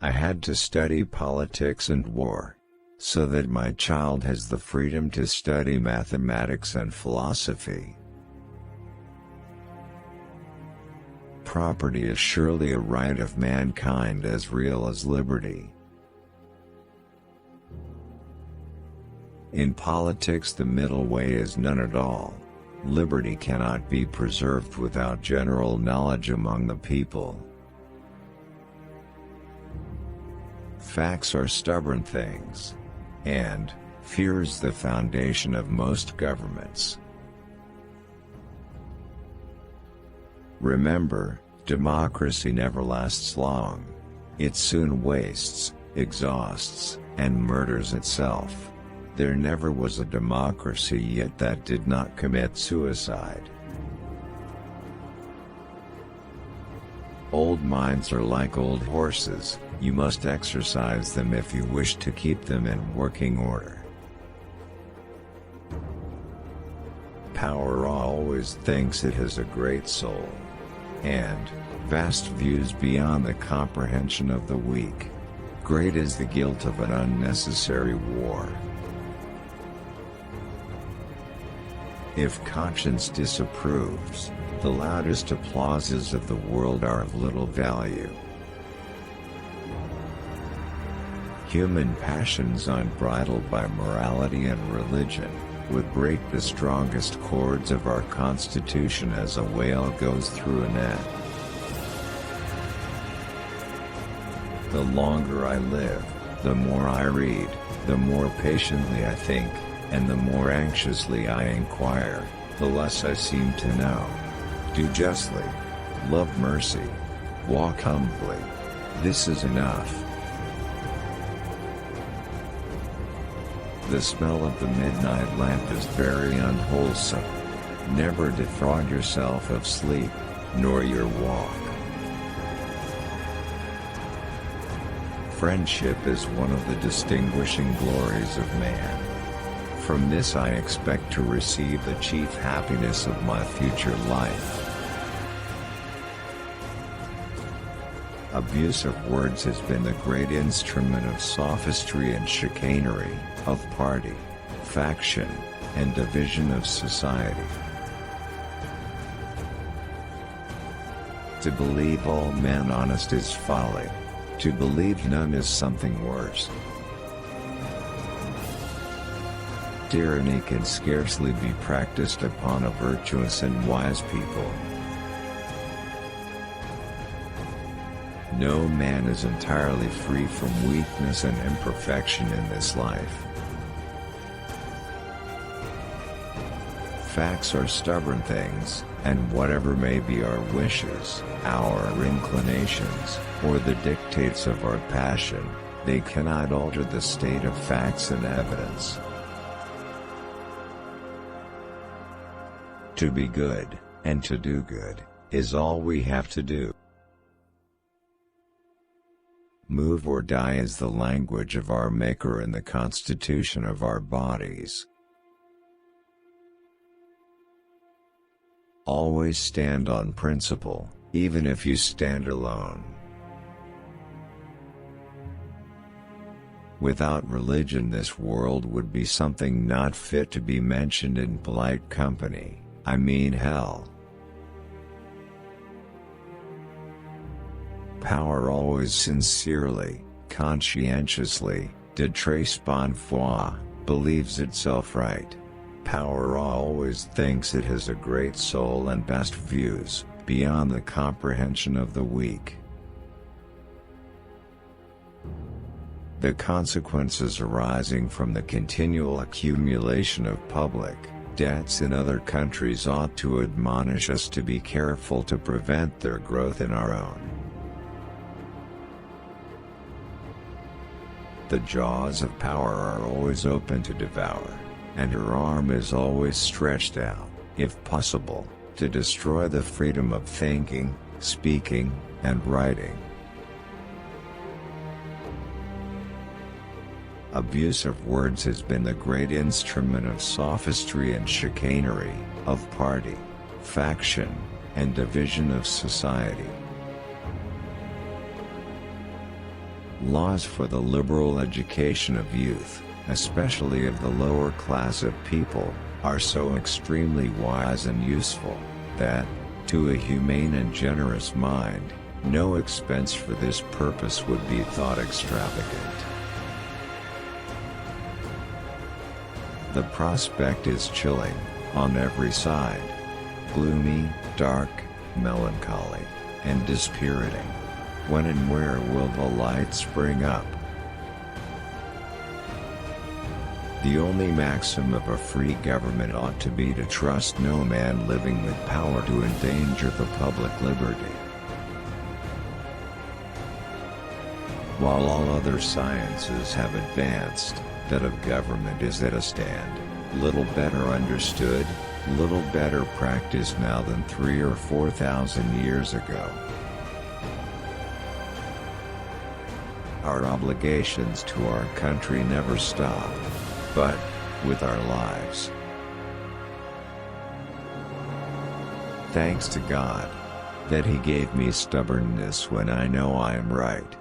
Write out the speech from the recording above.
I had to study politics and war, so that my child has the freedom to study mathematics and philosophy. Property is surely a right of mankind as real as liberty. In politics, the middle way is none at all. Liberty cannot be preserved without general knowledge among the people. Facts are stubborn things, and fear is the foundation of most governments. Remember, democracy never lasts long. It soon wastes, exhausts, and murders itself. There never was a democracy yet that did not commit suicide. Old minds are like old horses, you must exercise them if you wish to keep them in working order. Power always thinks it has a great soul, and vast views beyond the comprehension of the weak. Great is the guilt of an unnecessary war. If conscience disapproves, the loudest applauses of the world are of little value. Human passions unbridled by morality and religion would break the strongest cords of our Constitution as a whale goes through a net. The longer I live, the more I read, the more patiently I think, and the more anxiously I inquire, the less I seem to know. Do justly, love mercy, walk humbly. This is enough. The smell of the midnight lamp is very unwholesome. Never defraud yourself of sleep, nor your walk. Friendship is one of the distinguishing glories of man. From this I expect to receive the chief happiness of my future life. Abuse of words has been the great instrument of sophistry and chicanery, of party, faction, and division of society. To believe all men honest is folly. To believe none is something worse. Tyranny can scarcely be practiced upon a virtuous and wise people. No man is entirely free from weakness and imperfection in this life. Facts are stubborn things, and whatever may be our wishes, our inclinations, or the dictates of our passion, they cannot alter the state of facts and evidence. To be good, and to do good, is all we have to do. Move or die is the language of our Maker and the constitution of our bodies. Always stand on principle, even if you stand alone. Without religion, this world would be something not fit to be mentioned in polite company. I mean hell. Power always sincerely, conscientiously, de très bonne foi, believes itself right. Power always thinks it has a great soul and best views, beyond the comprehension of the weak. The consequences arising from the continual accumulation of public debts in other countries ought to admonish us to be careful to prevent their growth in our own. The jaws of power are always open to devour, and her arm is always stretched out, if possible, to destroy the freedom of thinking, speaking, and writing. Abuse of words has been the great instrument of sophistry and chicanery, of party, faction, and division of society. Laws for the liberal education of youth, especially of the lower class of people, are so extremely wise and useful, that, to a humane and generous mind, no expense for this purpose would be thought extravagant. The prospect is chilling, on every side. Gloomy, dark, melancholy, and dispiriting. When and where will the light spring up? The only maxim of a free government ought to be to trust no man living with power to endanger the public liberty. While all other sciences have advanced, that of government is at a stand, little better understood, little better practiced now than 3,000 or 4,000 years ago. Our obligations to our country never stop, but, with our lives. Thanks to God, that He gave me stubbornness when I know I am right.